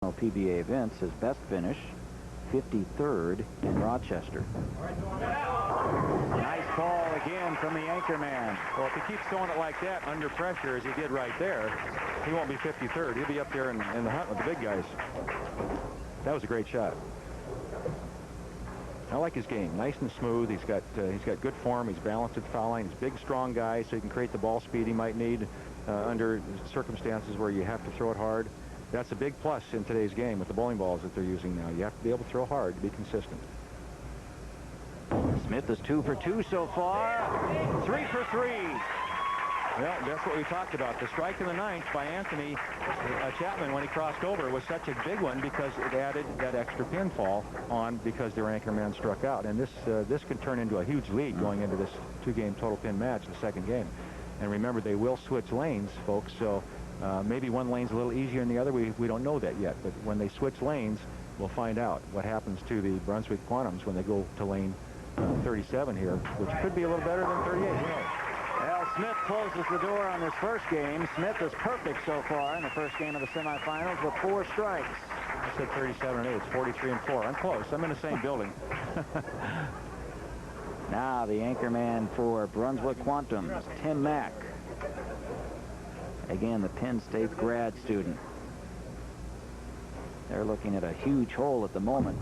PBA events. His best finish, 53rd in Rochester. Nice ball again from the anchor man. Well, if he keeps throwing it like that under pressure as he did right there, he won't be 53rd. He'll be up there in the hunt with the big guys. That was a great shot. I like his game. Nice and smooth. He's got good form. He's balanced at foul line. He's a big, strong guy, so he can create the ball speed he might need under circumstances where you have to throw it hard. That's a big plus in today's game with the bowling balls that they're using now. You have to be able to throw hard to be consistent. Smith is 2 for 2 so far. 3 for 3. Well, that's what we talked about. The strike in the ninth by Anthony Chapman when he crossed over was such a big one because it added that extra pinfall on because their anchor man struck out. And this could turn into a huge lead going into this 2-game total pin match, the second game. And remember, they will switch lanes, folks, so maybe one lane's a little easier than the other. We don't know that yet, but when they switch lanes, we'll find out what happens to the Brunswick Quantums when they go to lane 37 here, which could be a little better than 38. Well, Smith closes the door on this first game. Smith is perfect so far in the first game of the semifinals with 4 strikes. I said 37 and 8. It's 43 and 4. I'm close. I'm in the same building. Now the anchor man for Brunswick Quantums, Tim Mack. Again, the Penn State grad student. They're looking at a huge hole at the moment.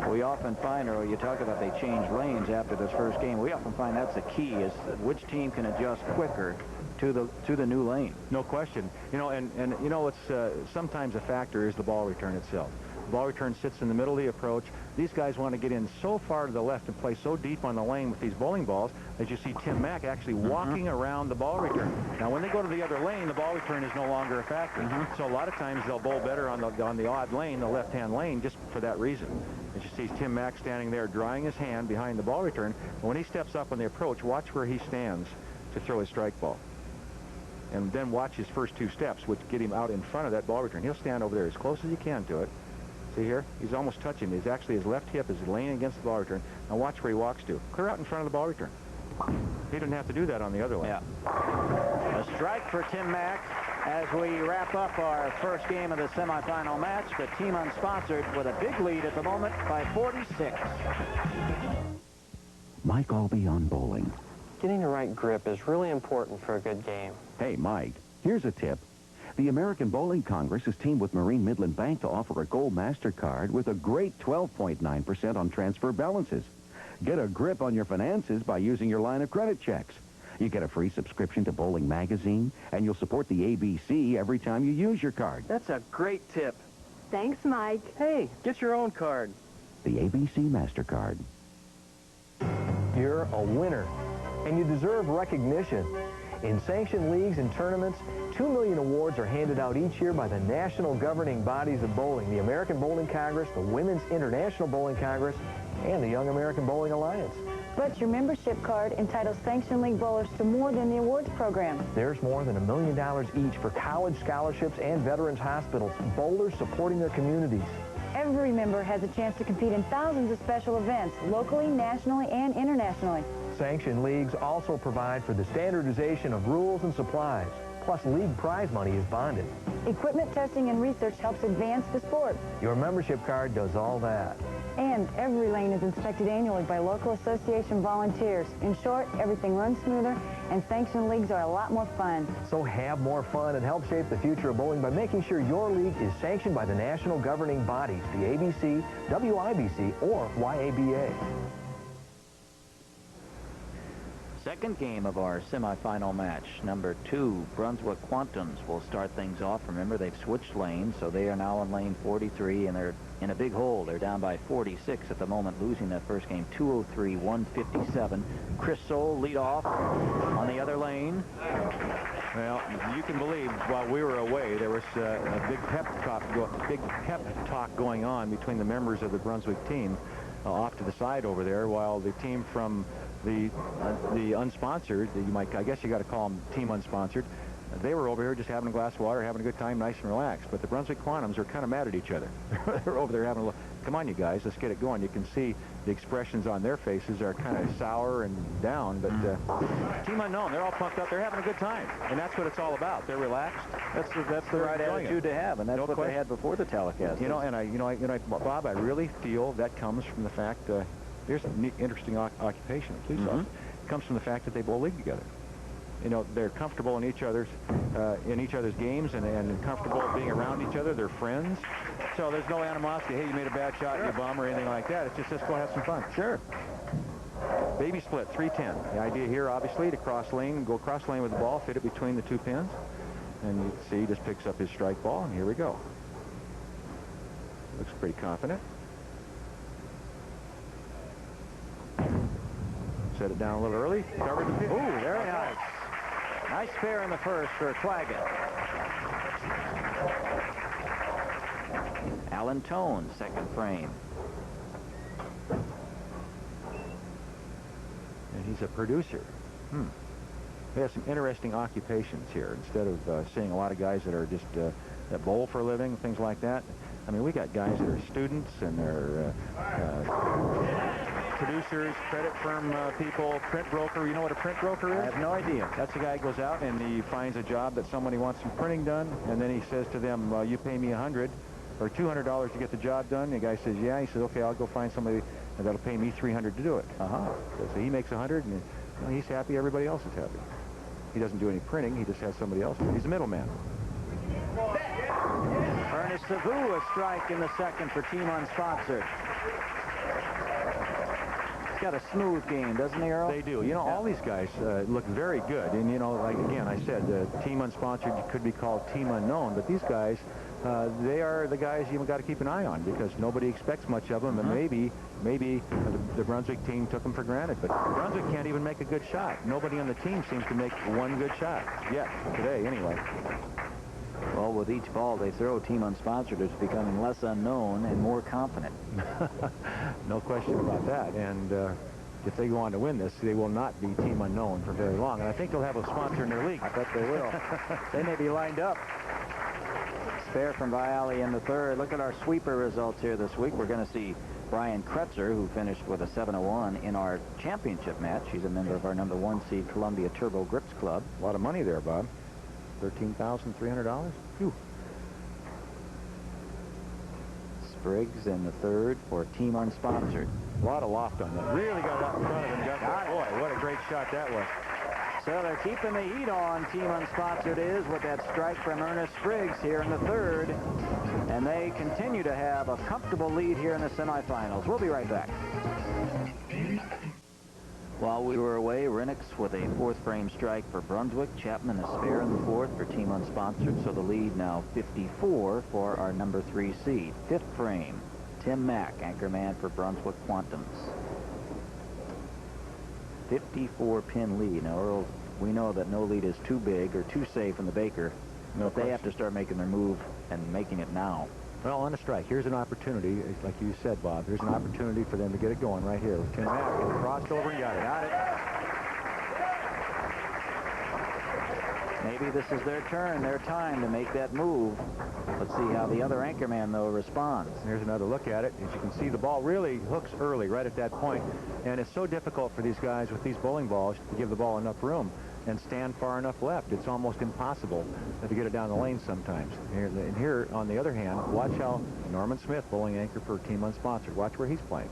We often find, or you talk about they change lanes after this first game, we often find that's the key, is which team can adjust quicker to the new lane. No question. You know, and you know, it's sometimes a factor is the ball return itself. The ball return sits in the middle of the approach. These guys want to get in so far to the left and play so deep on the lane with these bowling balls that you see Tim Mack actually walking around the ball return. Now, when they go to the other lane, the ball return is no longer a factor. So a lot of times they'll bowl better on the odd lane, the left-hand lane, just for that reason. As you see Tim Mack standing there drying his hand behind the ball return. And when he steps up on the approach, watch where he stands to throw his strike ball. And then watch his first 2 steps, which get him out in front of that ball return. He'll stand over there as close as he can to it. See here? He's almost touching. He's actually, his left hip is laying against the ball return. Now watch where he walks to. Clear out in front of the ball return. He didn't have to do that on the other lane. Yeah. A strike for Tim Mack as we wrap up our first game of the semifinal match. The team unsponsored with a big lead at the moment by 46. Mike Albee on bowling. Getting the right grip is really important for a good game. Hey, Mike, here's a tip. The American Bowling Congress has teamed with Marine Midland Bank to offer a Gold MasterCard with a great 12.9% on transfer balances. Get a grip on your finances by using your line of credit checks. You get a free subscription to Bowling Magazine, and you'll support the ABC every time you use your card. That's a great tip. Thanks, Mike. Hey, get your own card. The ABC MasterCard. You're a winner, and you deserve recognition. In sanctioned leagues and tournaments, 2 million awards are handed out each year by the national governing bodies of bowling, the American Bowling Congress, the Women's International Bowling Congress, and the Young American Bowling Alliance. But your membership card entitles sanctioned league bowlers to more than the awards program. There's more than $1 million each for college scholarships and veterans hospitals, bowlers supporting their communities. Every member has a chance to compete in thousands of special events, locally, nationally, and internationally. Sanctioned leagues also provide for the standardization of rules and supplies. Plus, league prize money is bonded. Equipment testing and research helps advance the sport. Your membership card does all that. And every lane is inspected annually by local association volunteers. In short, everything runs smoother, and sanctioned leagues are a lot more fun. So have more fun and help shape the future of bowling by making sure your league is sanctioned by the national governing bodies, the ABC, WIBC, or YABA. Second game of our semifinal match, number 2, Brunswick Quantums will start things off. Remember, they've switched lanes, so they are now in lane 43, and they're in a big hole. They're down by 46 at the moment, losing that first game 203-157. Chris Soule lead off on the other lane. Well, you can believe while we were away, there was a big pep talk going on between the members of the Brunswick team off to the side over there, while the team from the unsponsored, I guess you got to call them team unsponsored, they were over here just having a glass of water, having a good time, nice and relaxed. But the Brunswick Quantums are kind of mad at each other. They're over there having come on, you guys, let's get it going. You can see the expressions on their faces are kind of sour and down, but Team Unknown, they're all pumped up. They're having a good time, and that's what it's all about. They're relaxed. That's the right attitude to have, and that's what they had before the telecast. You know, and Bob, I really feel that comes from the fact, here's an interesting occupation, police officer. It comes from the fact that they bowl league together. You know, they're comfortable in each other's games and comfortable being around each other. They're friends. So there's no animosity. Hey, you made a bad shot, you bum, or anything like that. It's just, let's go have some fun. Sure. Baby split, 310. The idea here, obviously, to cross lane, go cross lane with the ball, fit it between the two pins. And you can see he just picks up his strike ball, and here we go. Looks pretty confident. Set it down a little early. Covered the pitch. Ooh, very nice. Nice spare in the first for Clagett. Alan Tone, second frame. And he's a producer. We have some interesting occupations here. Instead of seeing a lot of guys that are just that bowl for a living, things like that. I mean, we got guys that are students and they're producers, credit firm people, print broker. You know what a print broker is? I have no idea. That's a guy who goes out and he finds a job that somebody wants some printing done, and then he says to them, you pay me $100 or $200 to get the job done. The guy says, yeah. He says, okay, I'll go find somebody that'll pay me $300 to do it. So he makes $100, and he's happy. Everybody else is happy. He doesn't do any printing. He just has somebody else. He's a middleman. Ernest Sevous, a strike in the second for Team Unsponsored. He's got a smooth game, doesn't he, Earl? They do. You know, all these guys look very good. And, you know, like, again, I said, Team Unsponsored could be called Team Unknown, but these guys, they are the guys you've got to keep an eye on because nobody expects much of them, and maybe the Brunswick team took them for granted. But Brunswick can't even make a good shot. Nobody on the team seems to make one good shot yet, today anyway. Well, with each ball they throw, Team Unsponsored is becoming less unknown and more confident. No question about that. And if they go on to win this, they will not be Team Unknown for very long. And I think they'll have a sponsor in their league. I bet they will. They may be lined up. Spare from Viale in the third. Look at our sweeper results here this week. We're going to see Brian Kretzer, who finished with a 701 in our championship match. He's a member of our number 1 seed Columbia Turbo Grips Club. A lot of money there, Bob. $13,300. Phew. Spriggs in the third for Team Unsponsored. A lot of loft on that. Really got it out in front of him. Boy, what a great shot that was. So they're keeping the heat on, Team Unsponsored is, with that strike from Ernest Spriggs here in the third. And they continue to have a comfortable lead here in the semifinals. We'll be right back. While we were away, Rennox with a fourth frame strike for Brunswick. Chapman a spare in the fourth for Team Unsponsored. So the lead now 54 for our number 3 seed. Fifth frame, Tim Mack, anchorman for Brunswick Quantums. 54-pin lead. Now, Earl, we know that no lead is too big or too safe in the Baker. But they have to start making their move and making it now. Well, on a strike, here's an opportunity, like you said, Bob. Here's an opportunity for them to get it going right here. Tim Mack crossed over and got it. Maybe this is their turn, their time to make that move. Let's see how the other anchorman, though, responds. Here's another look at it. As you can see, the ball really hooks early right at that point. And it's so difficult for these guys with these bowling balls to give the ball enough room and stand far enough left. It's almost impossible to get it down the lane sometimes. And here, on the other hand, watch how Norman Smith, bowling anchor for Team Unsponsored, watch where he's playing.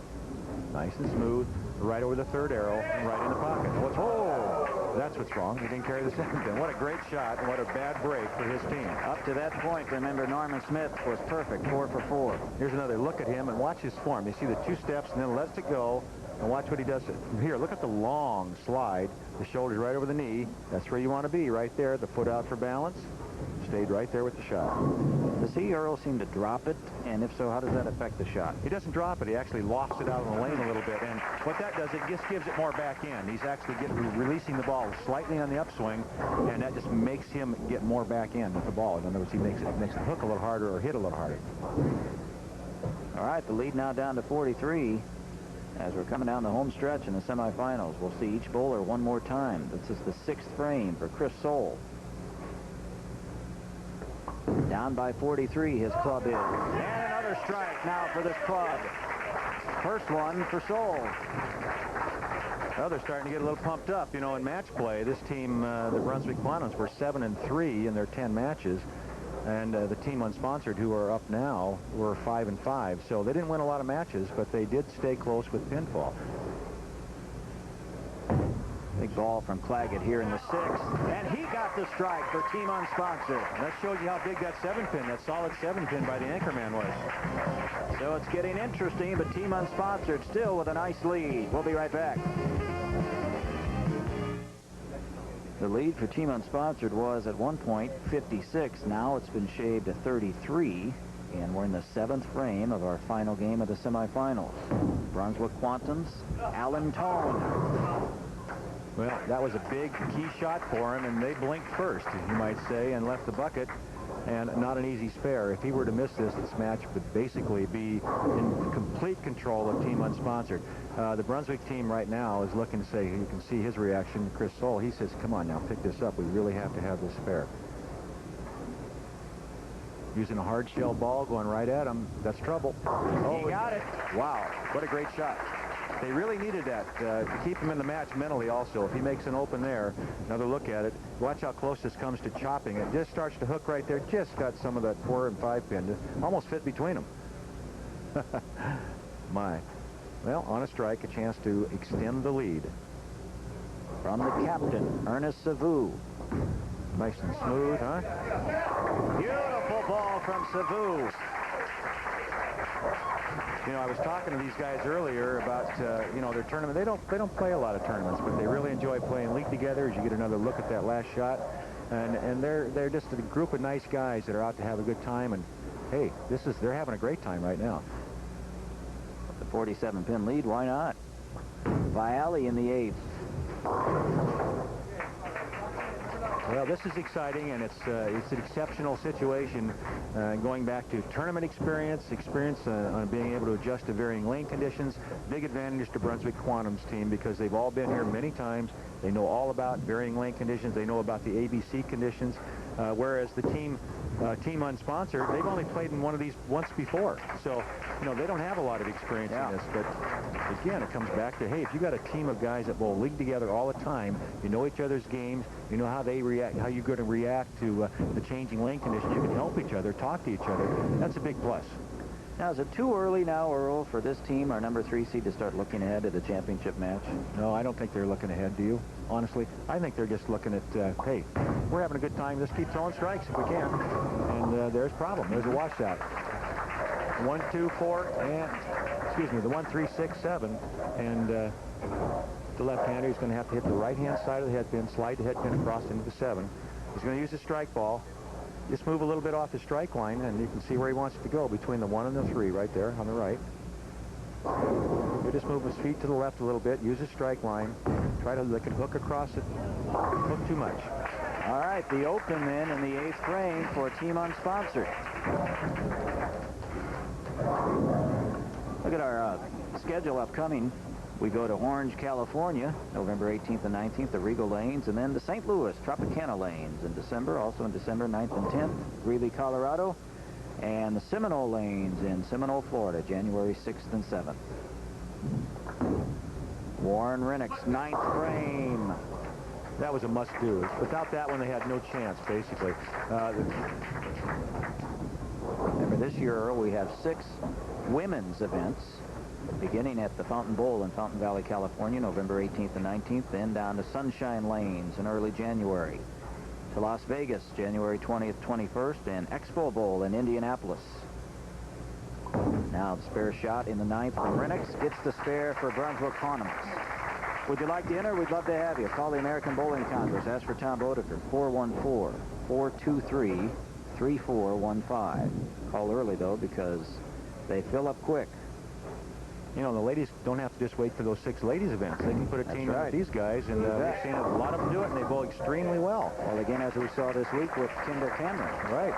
Nice and smooth, right over the third arrow, and right in the pocket. Oh, that's what's wrong. He didn't carry the second pin. What a great shot, and what a bad break for his team. Up to that point, remember, Norman Smith was perfect, 4 for 4. Here's another look at him, and watch his form. You see the 2 steps, and then lets it go. And watch what he does from here. Look at the long slide. The shoulders right over the knee. That's where you want to be, right there. The foot out for balance. Stayed right there with the shot. Does he, Earl, seem to drop it? And if so, how does that affect the shot? He doesn't drop it. He actually lofts it out in the lane a little bit. And what that does, it just gives it more back end. He's actually releasing the ball slightly on the upswing, and that just makes him get more back end with the ball. In other words, he makes the hook a little harder or hit a little harder. All right, the lead now down to 43. As we're coming down the home stretch in the semifinals, we'll see each bowler one more time. This is the 6th frame for Chris Soule. Down by 43, his club is. And another Another strike now for this club. First one for Sol. Well, they're starting to get a little pumped up. You know, in match play, this team, the Brunswick Quantums, were 7-3 in their 10 matches. And the team unsponsored, who are up now, were 5-5. So they didn't win a lot of matches, but they did stay close with pinfall. Big ball from Clagett here in the 6th. And he got the strike for team unsponsored. That shows you how big that 7-pin, that solid 7-pin by the anchorman was. So it's getting interesting, but team unsponsored still with a nice lead. We'll be right back. The lead for team unsponsored was at one point 56. Now it's been shaved to 33. And we're in the 7th frame of our final game of the semifinals. Brunswick Quantums, Alan Tone. Well, that was a big key shot for him, and they blinked first, you might say, and left the bucket. And not an easy spare. If he were to miss this match would basically be in complete control of team unsponsored. The Brunswick team right now is looking to say, you can see his reaction, Chris Sol. He says, come on now, pick this up. We really have to have this spare. Using a hard shell ball, going right at him. That's trouble. Oh, he got it. Wow, what a great shot. They really needed that to keep him in the match mentally also. If he makes an open there, another look at it, watch how close this comes to chopping. It just starts to hook right there. Just got some of that 4 and 5 pin. Almost fit between them. My. Well, on a strike, a chance to extend the lead. From the captain, Ernest Sevous. Nice and smooth, huh? Beautiful ball from Sevous. You know, I was talking to these guys earlier about, you know, their tournament. They don't play a lot of tournaments, but they really enjoy playing league together as you get another look at that last shot. And they're just a group of nice guys that are out to have a good time. And, hey, they're having a great time right now. The 47-pin lead, why not? Viale in the 8th. Well, this is exciting, and it's an exceptional situation. Going back to tournament experience on being able to adjust to varying lane conditions. Big advantage to Brunswick Quantum's team because they've all been here many times. They know all about varying lane conditions. They know about the ABC conditions. Whereas the team unsponsored, they've only played in one of these once before. So, you know, they don't have a lot of experience in this. But again, it comes back to, hey, if you got a team of guys that bowl league together all the time, you know each other's games, you know how they react, how you're going to react to the changing lane conditions. You can help each other, talk to each other. That's a big plus. Now, is it too early now, Earl, for this team, our number 3 seed, to start looking ahead to the championship match? No, I don't think they're looking ahead, do you? Honestly, I think they're just looking at, hey, we're having a good time. Let's keep throwing strikes if we can. And there's a problem. There's a washout. 1, 2, 4, and, excuse me, the 1, 3, 6, 7. And the left-hander is going to have to hit the right-hand side of the head pin, slide the head pin across into the 7. He's going to use the strike ball. Just move a little bit off the strike line, and you can see where he wants it to go, between the 1 and the 3 right there on the right. You just move his feet to the left a little bit, use his strike line, try to hook across it, hook too much. All right, the open then in the 8th frame for team unsponsored. Look at our schedule upcoming. We go to Orange, California, November 18th and 19th, the Regal Lanes, and then to St. Louis, Tropicana Lanes in December, also in December 9th and 10th, Greeley, Colorado, and the Seminole Lanes in Seminole, Florida, January 6th and 7th. Warren Rennox, 9th frame. That was a must-do. Without that one, they had no chance, basically. Remember, this year, Earl, we have 6 women's events, beginning at the Fountain Bowl in Fountain Valley, California, November 18th and 19th, then down to Sunshine Lanes in early January, to Las Vegas, January 20th, 21st, and Expo Bowl in Indianapolis. Now the spare shot in the 9th from Rennox gets the spare for Brunswick Quantums. Would you like to enter? We'd love to have you. Call the American Bowling Congress. Ask for Tom Bodeker, 414-423-3415. Call early, though, because they fill up quick. You know, the ladies don't have to just wait for those 6 ladies events. They can put a team in with these guys, and we've seen a lot of them do it, and they bowl extremely well. Well, again, as we saw this week with Kimball Cameron. Right.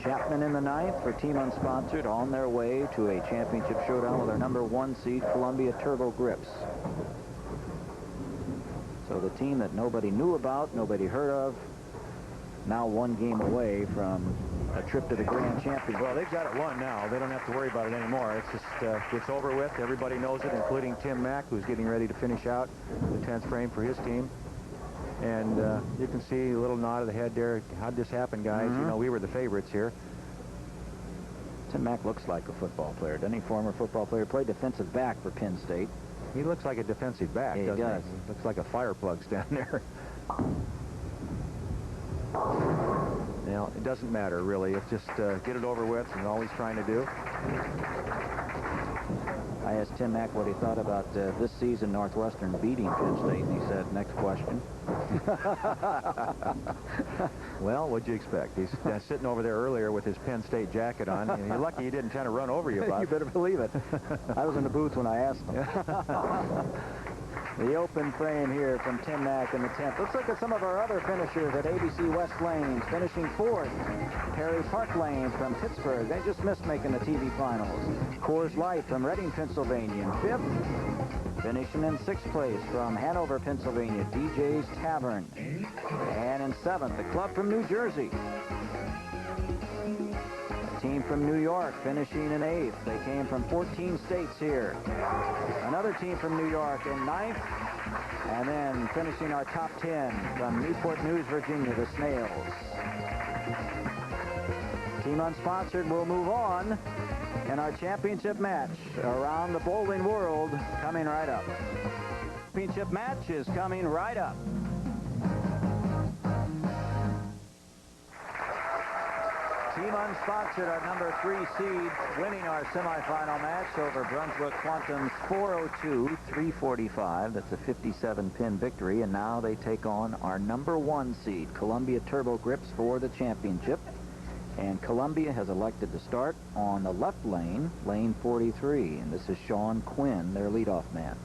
Chapman in the 9th for team unsponsored, on their way to a championship showdown with our number 1 seed, Columbia Turbo Grips. So the team that nobody knew about, nobody heard of, now 1 game away from a trip to the Grand Champion. Well, they've got it won now. They don't have to worry about it anymore. It's just, it's over with. Everybody knows it, including Tim Mack, who's getting ready to finish out the 10th frame for his team. And you can see a little nod of the head there. How'd this happen, guys? You know, we were the favorites here. Tim Mack looks like a football player. Doesn't he? Former football player. Played defensive back for Penn State. He looks like a defensive back, Yeah, doesn't he does. he? Looks like a fire plug standing there. Now, it doesn't matter, really. It's just get it over with, and all he's trying to do. I asked Tim Mack what he thought about this season Northwestern beating Penn State, and he said, next question. Well, what'd you expect? He's sitting over there earlier with his Penn State jacket on. And you're lucky he didn't kind of run over you, Bob. You better believe it. I was in the booth when I asked him. The open frame here from Tim Mack in the 10th. Let's look at some of our other finishers at ABC West Lanes. Finishing 4th, Perry Park Lane from Pittsburgh. They just missed making the TV finals. Coors Light from Reading, Pennsylvania in 5th. Finishing in 6th place from Hanover, Pennsylvania, DJ's Tavern. And in 7th, the club from New Jersey. Team from New York finishing in 8th. They came from 14 states here. Another team from New York in 9th. And then finishing our top 10 from Newport News, Virginia, the Snails. Team unsponsored will move on in our championship match around the bowling world coming right up. Championship match is coming right up. Team unsponsored, our number 3 seed, winning our semifinal match over Brunswick Quantum's 402-345. That's a 57-pin victory, and now they take on our number 1 seed, Columbia Turbo Grips, for the championship. And Columbia has elected to start on the left lane, lane 43, and this is Sean Quinn, their leadoff man.